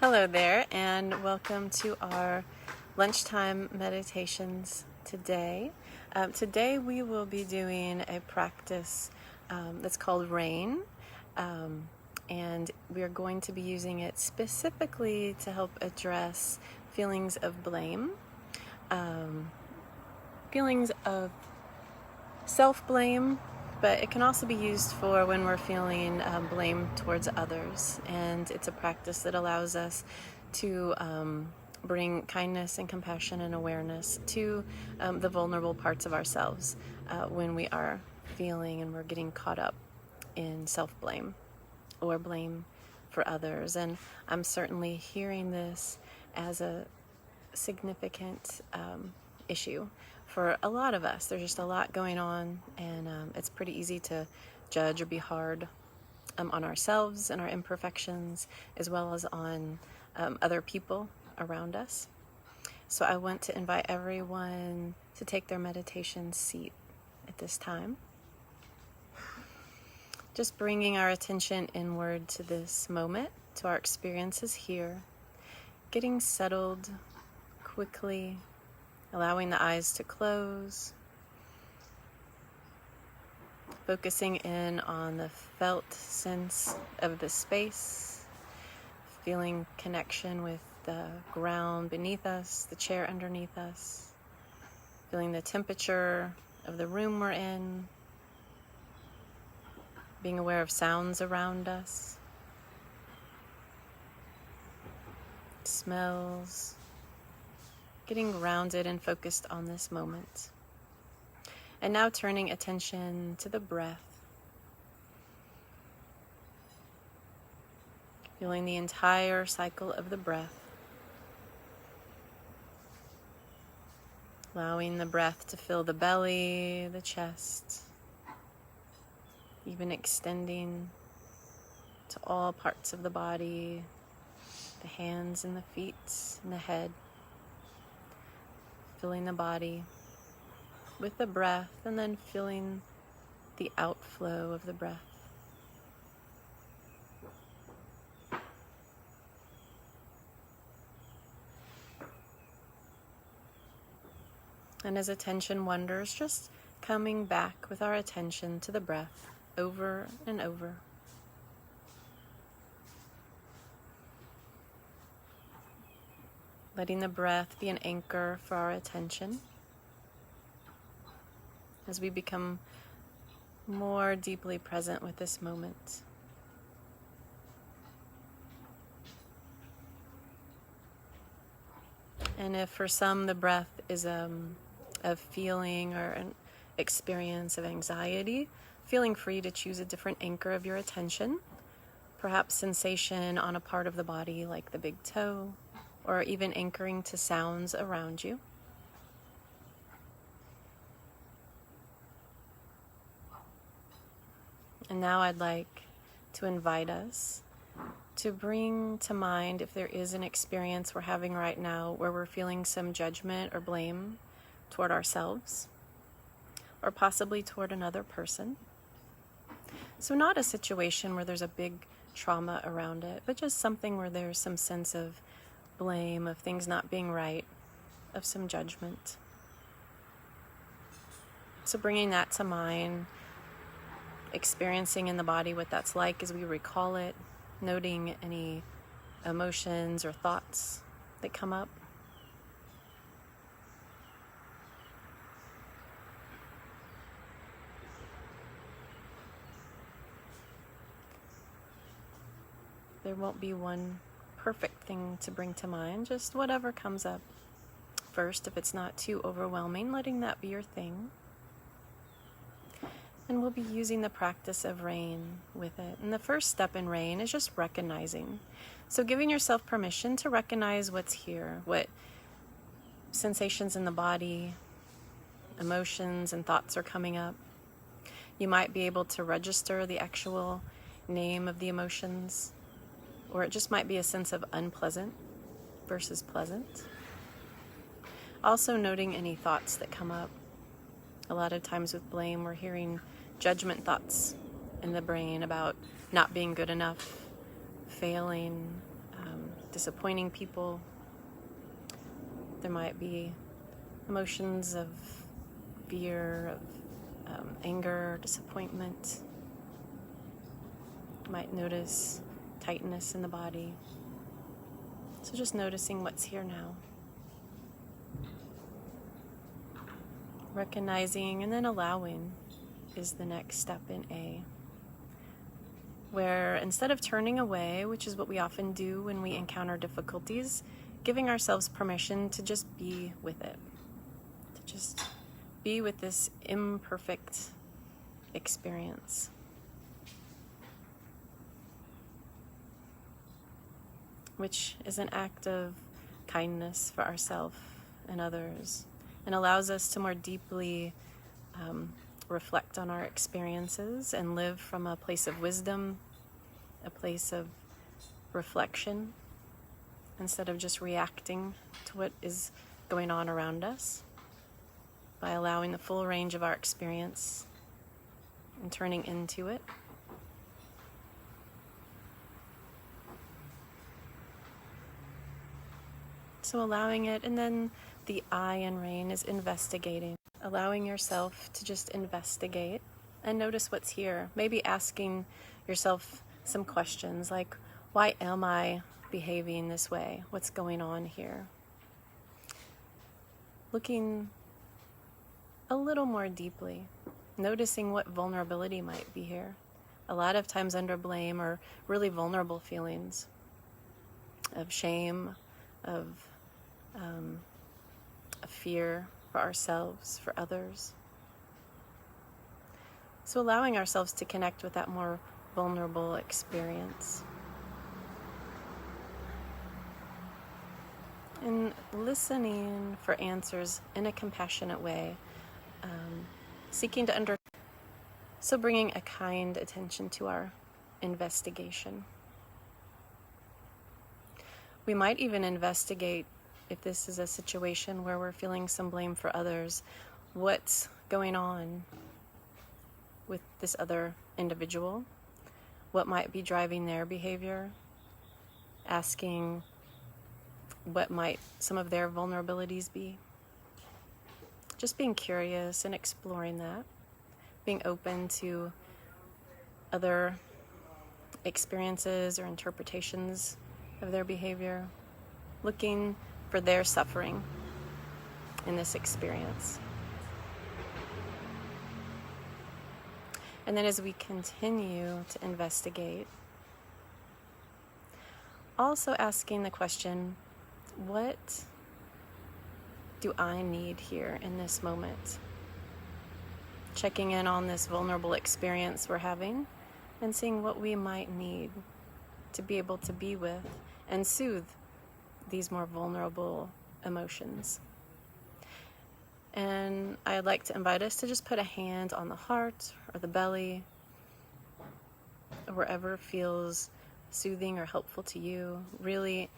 Hello there, and welcome to our lunchtime meditations today. Today we will be doing a practice that's called RAIN, and we are going to be using it specifically to help address feelings of blame, feelings of self-blame, but it can also be used for when we're feeling blame towards others. And it's a practice that allows us to bring kindness and compassion and awareness to the vulnerable parts of ourselves when we are feeling and we're getting caught up in self-blame or blame for others. And I'm certainly hearing this as a significant issue for a lot of us. There's just a lot going on, and it's pretty easy to judge or be hard on ourselves and our imperfections, as well as on other people around us. So I want to invite everyone to take their meditation seat at this time. Just bringing our attention inward to this moment, to our experiences here, getting settled quickly, allowing the eyes to close, focusing in on the felt sense of the space, feeling connection with the ground beneath us, the chair underneath us, feeling the temperature of the room we're in, being aware of sounds around us, smells, getting grounded and focused on this moment. And now turning attention to the breath, feeling the entire cycle of the breath, allowing the breath to fill the belly, the chest, even extending to all parts of the body, the hands and the feet and the head. Filling the body with the breath, and then feeling the outflow of the breath. And as attention wanders, just coming back with our attention to the breath over and over. Letting the breath be an anchor for our attention as we become more deeply present with this moment. And if for some the breath is a feeling or an experience of anxiety, feeling free to choose a different anchor of your attention, perhaps sensation on a part of the body like the big toe, or even anchoring to sounds around you. And now I'd like to invite us to bring to mind if there is an experience we're having right now where we're feeling some judgment or blame toward ourselves, or possibly toward another person. So not a situation where there's a big trauma around it, but just something where there's some sense of blame, of things not being right, of some judgment. So bringing that to mind, experiencing in the body what that's like as we recall it, noting any emotions or thoughts that come up. There won't be one perfect thing to bring to mind, just whatever comes up first. If it's not too overwhelming, letting that be your thing. And we'll be using the practice of RAIN with it. And the first step in RAIN is just recognizing. So giving yourself permission to recognize what's here, what sensations in the body, emotions and thoughts are coming up. You might be able to register the actual name of the emotions, or it just might be a sense of unpleasant versus pleasant. Also noting any thoughts that come up. A lot of times with blame, we're hearing judgment thoughts in the brain about not being good enough, failing, disappointing people. There might be emotions of fear, of anger, disappointment. You might notice tightness in the body. So just noticing what's here now. Recognizing and then allowing is the next step in A, where instead of turning away, which is what we often do when we encounter difficulties, giving ourselves permission to just be with it, to just be with this imperfect experience. Which is an act of kindness for ourselves and others, and allows us to more deeply reflect on our experiences and live from a place of wisdom, a place of reflection, instead of just reacting to what is going on around us, by allowing the full range of our experience and turning into it. So allowing it, and then the I in rain is investigating. Allowing yourself to just investigate and notice what's here. Maybe asking yourself some questions like, why am I behaving this way? What's going on here? Looking a little more deeply, noticing what vulnerability might be here. A lot of times under blame are really vulnerable feelings of shame, of a fear for ourselves, for others. So allowing ourselves to connect with that more vulnerable experience. And listening for answers in a compassionate way, seeking to understand. So bringing a kind attention to our investigation. We might even investigate, if this is a situation where we're feeling some blame for others, what's going on with this other individual, what might be driving their behavior, asking what might some of their vulnerabilities be. Just being curious and exploring that, being open to other experiences or interpretations of their behavior, looking for their suffering in this experience. And then as we continue to investigate, also asking the question, what do I need here in this moment? Checking in on this vulnerable experience we're having and seeing what we might need to be able to be with and soothe these more vulnerable emotions. And I'd like to invite us to just put a hand on the heart or the belly, or wherever feels soothing or helpful to you, really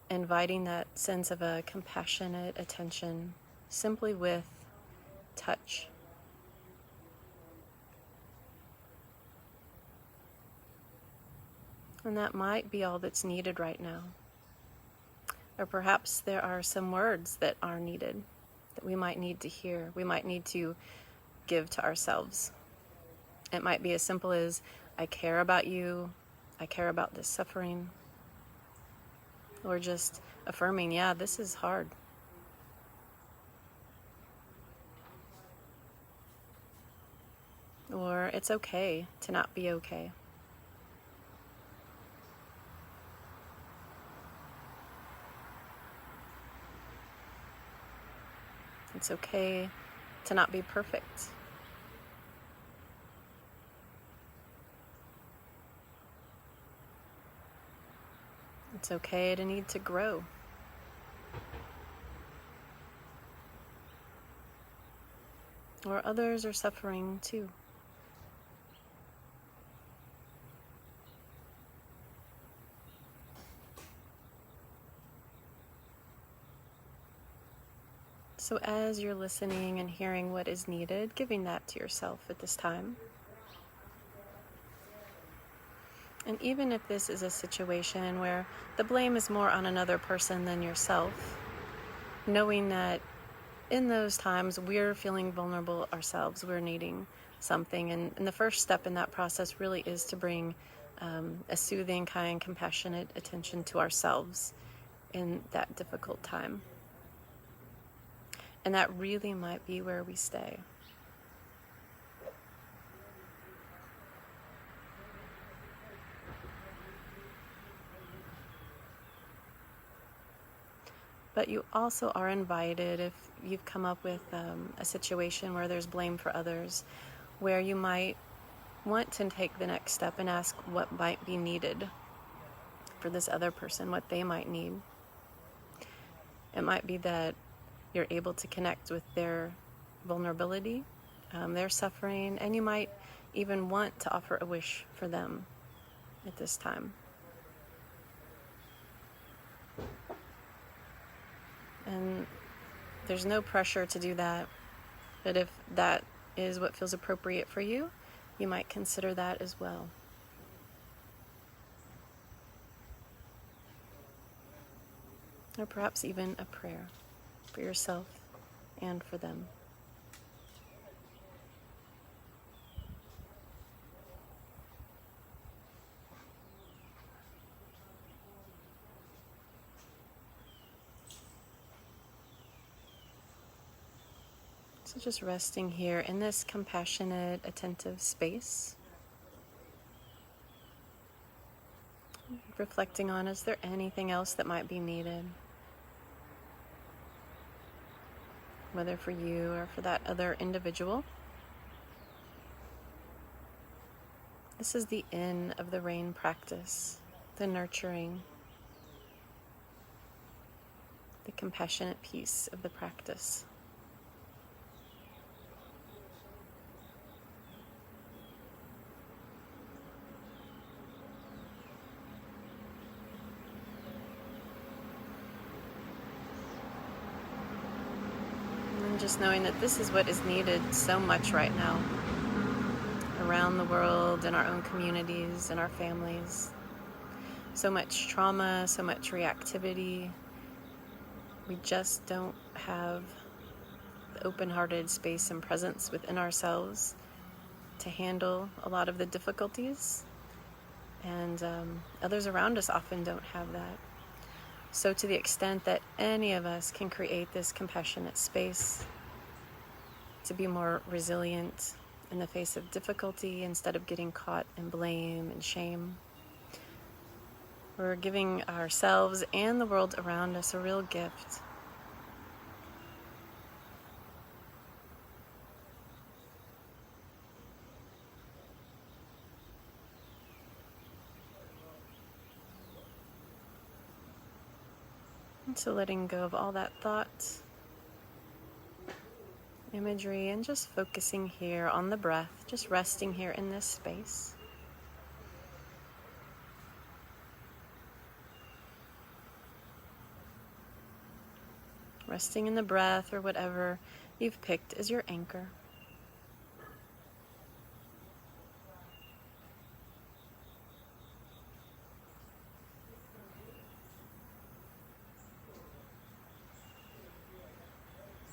inviting that sense of a compassionate attention simply with touch. And that might be all that's needed right now. Or perhaps there are some words that are needed, that we might need to hear, we might need to give to ourselves. It might be as simple as, I care about you, I care about this suffering. Or just affirming, yeah, this is hard. Or it's okay to not be okay. It's okay to not be perfect. It's okay to need to grow. Or others are suffering too. So as you're listening and hearing what is needed, giving that to yourself at this time. And even if this is a situation where the blame is more on another person than yourself, knowing that in those times we're feeling vulnerable ourselves, we're needing something. And the first step in that process really is to bring a soothing, kind, compassionate attention to ourselves in that difficult time. And that really might be where we stay. But you also are invited, if you've come up with a situation where there's blame for others, where you might want to take the next step and ask what might be needed for this other person, what they might need. It might be that you're able to connect with their vulnerability, their suffering, and you might even want to offer a wish for them at this time. And there's no pressure to do that, but if that is what feels appropriate for you, you might consider that as well. Or perhaps even a prayer for yourself and for them. So just resting here in this compassionate, attentive space. Reflecting on, is there anything else that might be needed? Whether for you or for that other individual. This is the in of the rain practice, the nurturing, the compassionate piece of the practice. And just knowing that this is what is needed so much right now, around the world, in our own communities, in our families. So much trauma, so much reactivity. We just don't have the open-hearted space and presence within ourselves to handle a lot of the difficulties. And others around us often don't have that. So to the extent that any of us can create this compassionate space to be more resilient in the face of difficulty instead of getting caught in blame and shame, we're giving ourselves and the world around us a real gift. And so letting go of all that thought, imagery, and just focusing here on the breath, just resting here in this space. Resting in the breath or whatever you've picked as your anchor.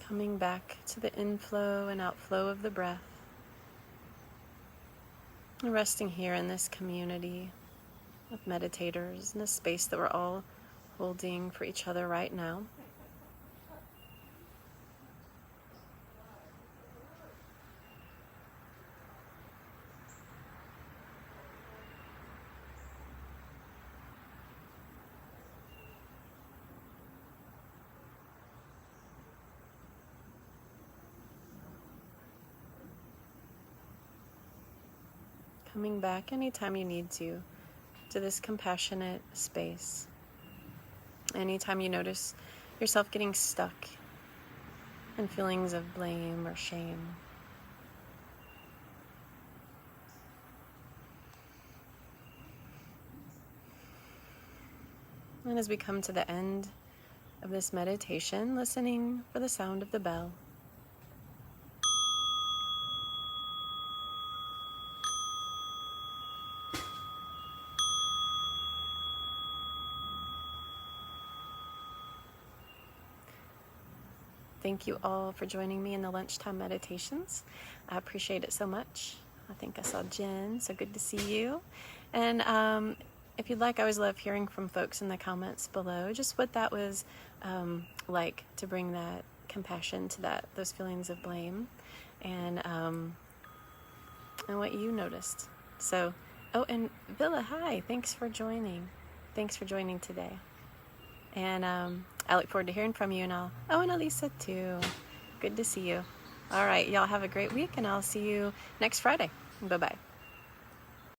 Coming back to the inflow and outflow of the breath. And resting here in this community of meditators, in this space that we're all holding for each other right now. Coming back anytime you need to this compassionate space. Anytime you notice yourself getting stuck in feelings of blame or shame. And as we come to the end of this meditation, listening for the sound of the bell. thank you all for joining me in the lunchtime meditations. I appreciate it so much. I think I saw Jen, so good to see you. And if you'd like, I always love hearing from folks in the comments below, just what that was like to bring that compassion to those feelings of blame, and what you noticed. So, oh, and Villa, hi, thanks for joining. Thanks for joining today. And I look forward to hearing from you, and and Elisa too. Good to see you. All right, y'all have a great week, and I'll see you next Friday. Bye-bye.